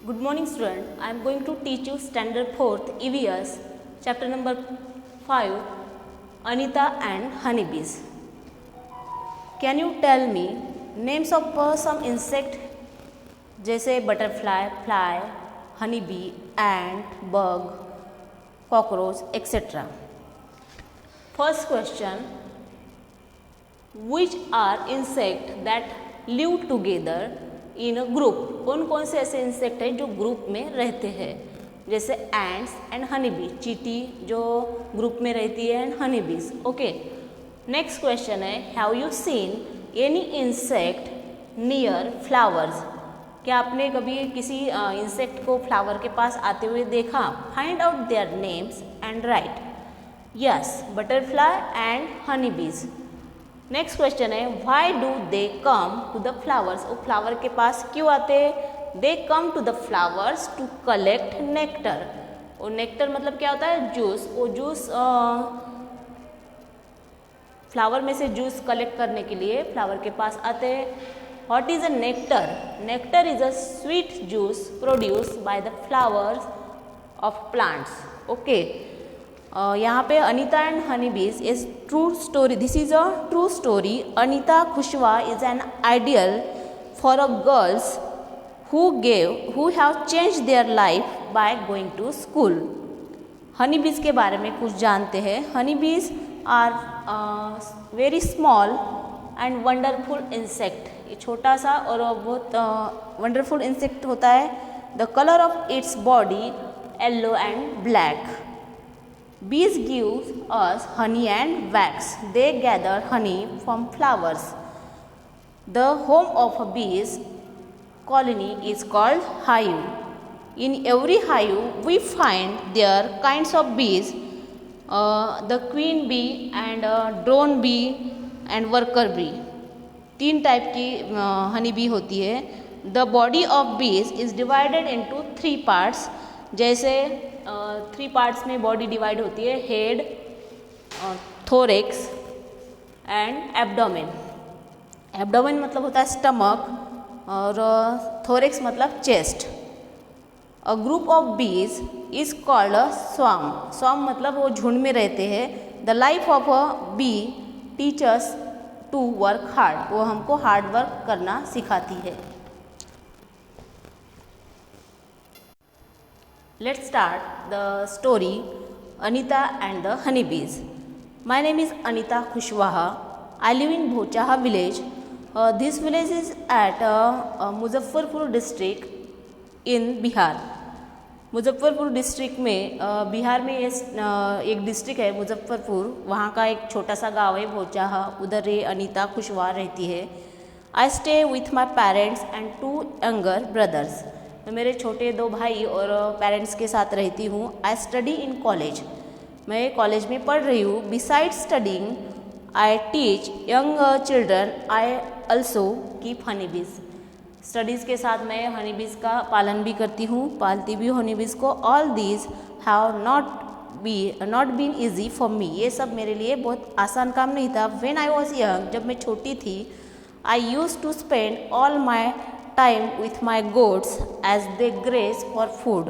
Good morning student. I am going to teach you standard 4th EVS chapter number 5 Anita and honeybees. Can you tell me names of some insect जैसे butterfly, fly, honeybee, ant, bug, cockroach, etc. First question, which are insect that live together in group? कौन कौन से ऐसे insect हैं जो group में रहते हैं? जैसे एंड्स एंड हनीबी, चींटी जो ग्रुप में रहती है, and honeybees. Okay. Next question है, have you seen any insect near flowers? क्या आपने कभी किसी इंसेक्ट को फ्लावर के पास आते हुए देखा? Find out their names and write. Yes, butterfly and honeybees. Next question है, why do they come to the flowers? वो फ्लावर के पास क्यों आते? They come to the flowers to collect nectar. और नेक्टर मतलब क्या होता है? जूस. वो जूस फ्लावर में से जूस कलेक्ट करने के लिए फ्लावर के पास आते हैं. What is a nectar? Nectar is a sweet juice produced by the flowers of plants. Okay. यहाँ पे Anita and honeybees is true story. This is a true story. Anita Kushwaha is an ideal for a girls who have changed their life by going to school. Honeybees के बारे में कुछ जानते हैं. Honeybees are very small and wonderful insect. ये छोटा सा और बहुत वंडरफुल इंसेक्ट होता है. The colour of its body yellow and black. Bees give us honey and wax. They gather honey from flowers. The home of a bees colony is called hive. In every hive, we find there kinds of bees, the queen bee and drone bee and worker bee. 3 type की honey bee होती है. The body of bees is divided into 3 parts. जैसे 3 parts में body divide होती है. Head, thorax and abdomen. Abdomen मतलब होता है स्टमक और थोरेक्स मतलब chest. A group of bees is called a swarm. Swarm मतलब वो झुंड में रहते हैं. The life of a bee teachers to work hard. वो हमको हार्ड वर्क करना सिखाती है. Let's start the story Anita and the honeybees. My name is Anita Kushwaha. I live in Bhochaha village. This village is at Muzaffarpur district in Bihar. Muzaffarpur district में बिहार में एक district है मुजफ्फरपुर. वहाँ का एक छोटा सा गांव है भोचाहा. उधर ये अनीता खुशवाहा रहती है. I stay with my parents and 2 younger brothers. मैं मेरे छोटे 2 भाई और पेरेंट्स के साथ रहती हूँ. I study in college. मैं कॉलेज में पढ़ रही हूँ. Beside studying I teach young children. I also keep honeybees. Studies के साथ मैं हनीबीज का पालन भी करती हूँ, पालती भी हूँ हनीबीज को. All these have not been easy for me. ये सब मेरे लिए बहुत आसान काम नहीं था. व्हेन आई वॉज यंग, जब मैं छोटी थी, I used to spend all my time with my goats as they graze for food.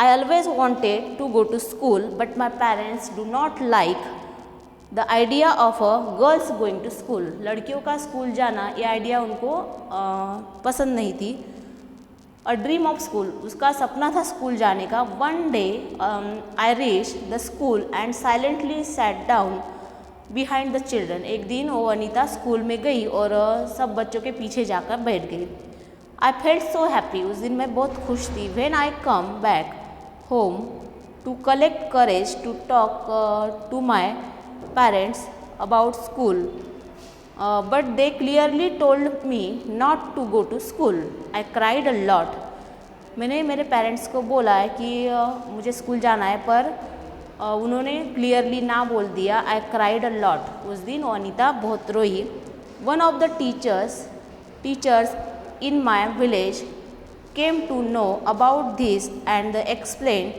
I always wanted to go to school, but my parents do not like the idea of a girls going to school. लड़कियों का school जाना, ये idea उनको पसंद नहीं थी. A dream of school, उसका सपना था स्कूल जाने का. One day I reached the school and silently sat down behind the children. एक दिन वो अनीता स्कूल में गई और सब बच्चों के पीछे जाकर बैठ गई. I felt so happy. उस दिन मैं बहुत खुश थी. When I come back home to collect courage to talk to my parents about school, but they clearly told me not to go to school. I cried a lot. मैंने मेरे parents को बोला है कि मुझे स्कूल जाना है, पर उन्होंने क्लियरली ना बोल दिया. I cried a lot. उस दिन अनीता बहुत रोई. One of the teachers in my village came to know about this and explained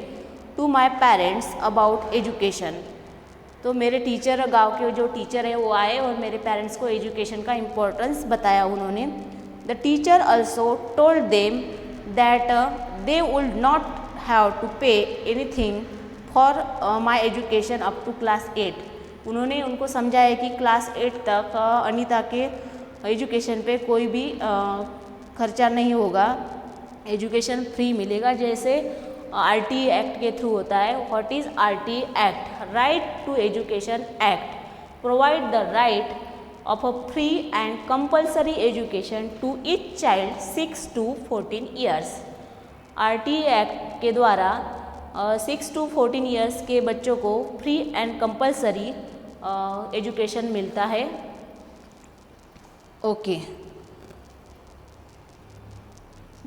to my parents about education. तो मेरे टीचर, गांव के जो टीचर है वो आए और मेरे पेरेंट्स को एजुकेशन का इम्पोर्टेंस बताया उन्होंने. The teacher also told them that they would not have to pay anything for my education up to class 8. उन्होंने उनको समझाया कि क्लास 8 तक अनीता के एजुकेशन पे कोई भी खर्चा नहीं होगा, एजुकेशन फ्री मिलेगा, जैसे आरटी एक्ट के थ्रू होता है. What is RT act? Right to education act provide the right of a free and compulsory education to each child 6 to 14 years. RT act के द्वारा 6 to 14 ईयर्स के बच्चों को फ्री एंड कंपल्सरी एजुकेशन मिलता है. Okay.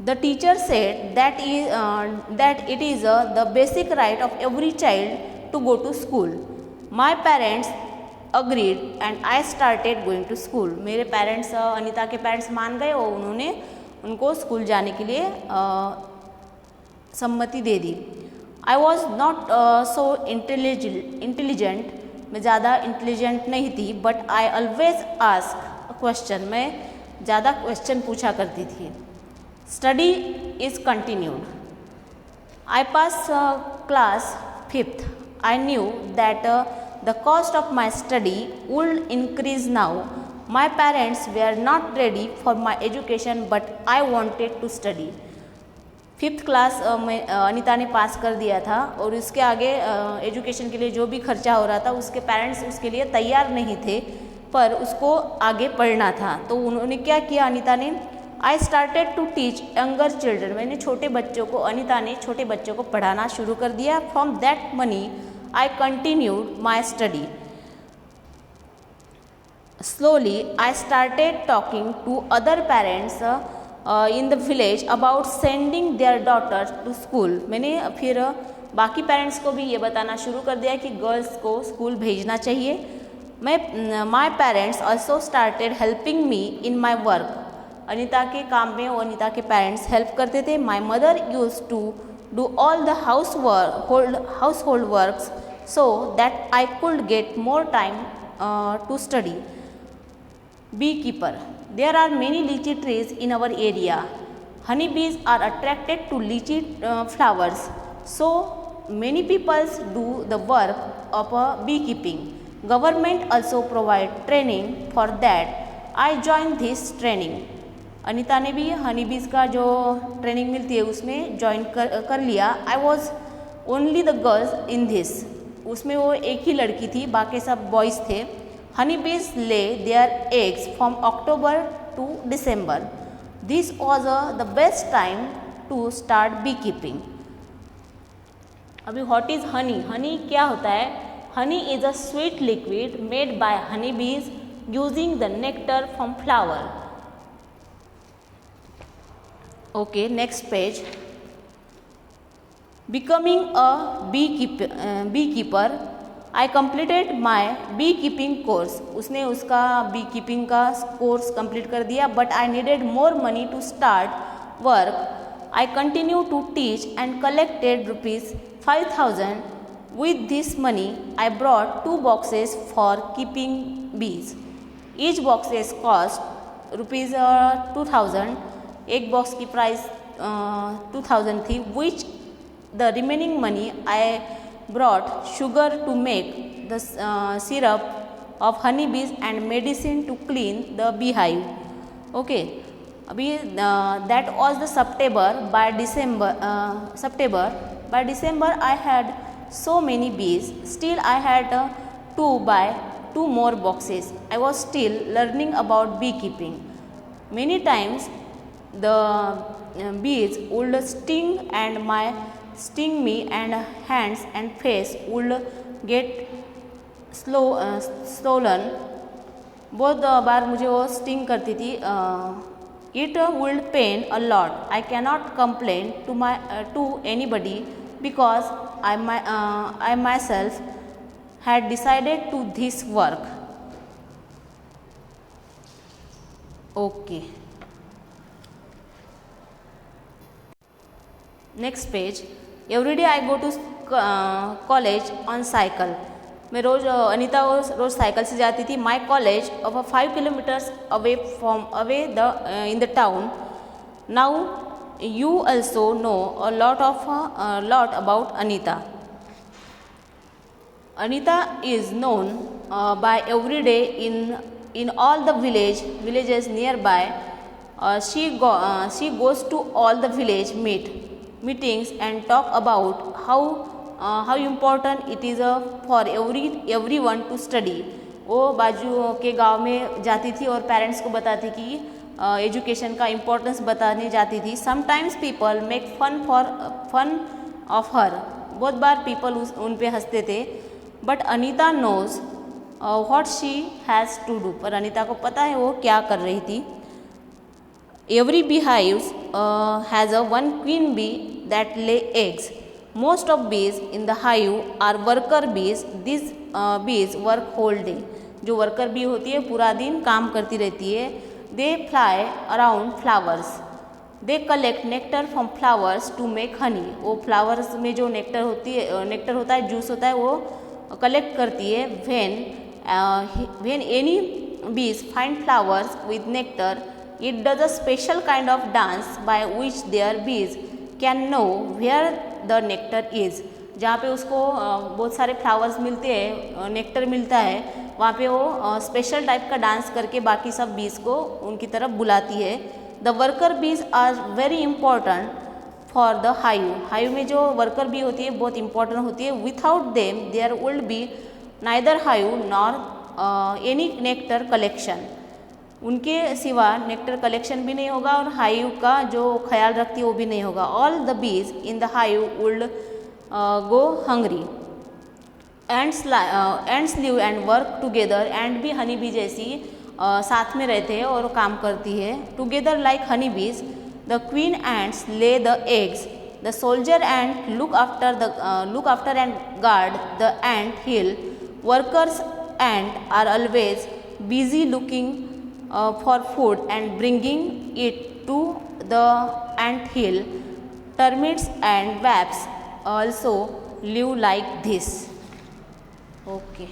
The teacher said that it is the basic right of every child to go to school. My parents agreed and I started going to school. मेरे parents, Anita के parents मान गए और उन्होंने उनको school जाने के लिए सम्मति दे दी. I was not so intelligent. मैं ज़्यादा इंटेलिजेंट नहीं थी, but I always ask a question. मैं ज़्यादा क्वेश्चन पूछा करती थी. Study is continued. I passed class 5th. I knew that the cost of my study would increase now. My parents were not ready for my education, but I wanted to study. 5th class में अनीता ने पास कर दिया था और उसके आगे education के लिए जो भी खर्चा हो रहा था उसके पेरेंट्स उसके लिए तैयार नहीं थे, पर उसको आगे पढ़ना था. तो उन्होंने क्या किया, अनीता ने I started to teach younger children. मैंने छोटे बच्चों को, अनीता ने छोटे बच्चों को पढ़ाना शुरू कर दिया. From that money, I continued my study. Slowly, I started talking to other parents in the village about sending their daughters to school. मैंने फिर बाकी पेरेंट्स को भी ये बताना शुरू कर दिया कि गर्ल्स को स्कूल भेजना चाहिए. My parents also started helping me in my work. Anita के काम में और अनीता के पेरेंट्स हेल्प करते थे. My mother used to do all the household works so that I could get more time to study. Beekeeper. There are many litchi trees in our area. Honey bees are attracted to litchi flowers, so many peoples do the work of beekeeping. Government also provide training for that. I join this training. Anita ने भी हनी बीज का जो training मिलती है उसमें join कर लिया. I was only the girls in this. उसमें वो एक ही लड़की थी, बाकी सब बॉयज़ थे. Honey bees lay their eggs from October to December. This was the best time to start beekeeping. अभी व्हाट इज़ हनी? हनी क्या होता है? Honey is a sweet liquid made by honey bees using the nectar from flower. Okay, next page. Becoming a beekeeper. I completed my beekeeping course. उसने उसका beekeeping का course complete कर दिया. But I needed more money to start work. I continued to teach and collected rupees 5,000. With this money, I brought 2 boxes for keeping bees. Each boxes cost rupees 2,000. एक box की price 2,000 थी. Which the remaining money I brought sugar to make the syrup of honey bees and medicine to clean the beehive. Okay. अभी that was the September. By December I had so many bees. Still I had to buy 2 more boxes. I was still learning about beekeeping. Many times the bees would sting me and hands and face would get swollen. बहुत बार मुझे वो sting करती थी. It would pain a lot. I cannot complain to anybody because I myself had decided to this work. Okay. Next page. Every day I go to college on cycle. मैं रोज़ अनीता रोज़ cycle से जाती थी. My college of 5 kilometers away in the town. Now you also know a lot about Anita. Anita is known by every day in all the villages nearby. She goes to all the village meetings and talk about how important it is for everyone to study. वो बाजू के गांव में जाती थी और parents को बताती कि एजुकेशन का इम्पोर्टेंस बताने जाती थी. Sometimes people make fun of her. बहुत बार पीपल उन पे हंसते थे. But Anita knows what she has to do. पर अनीता को पता है वो क्या कर रही थी. Every bee hives has a one queen bee that lay eggs. Most of bees in the hive are worker bees. These bees work whole day. जो वर्कर बी होती है पूरा दिन काम करती रहती है. They fly around flowers. They collect nectar from flowers to make honey. वो फ्लावर्स में जो नेक्टर होता है, जूस होता है, वो कलेक्ट करती है. When any bees find flowers with nectar, it does a special kind of dance by which their bees can know where the nectar is. जहाँ पे उसको बहुत सारे फ्लावर्स मिलते हैं, नेक्टर मिलता है, वहाँ पे वो स्पेशल टाइप का डांस करके बाकी सब बीज को उनकी तरफ बुलाती है. The worker bees are very important for the hive में जो वर्कर बी होती है बहुत इंपॉर्टेंट होती है. Without them there would be neither hive nor any nectar collection. उनके सिवा नेक्टर कलेक्शन भी नहीं होगा और हाइव का जो ख्याल रखती है वो भी नहीं होगा. All the bees in the hive would go hungry. Ends live and work together. And भी हनी बी जैसी साथ में रहते हैं और काम करती है. Together like honey bees. The queen ants lay the eggs. The soldier and look after and guard the ant hill. Workers and are always busy looking for food and bringing it to the ant hill. Termites and wasps also live like this. Okay.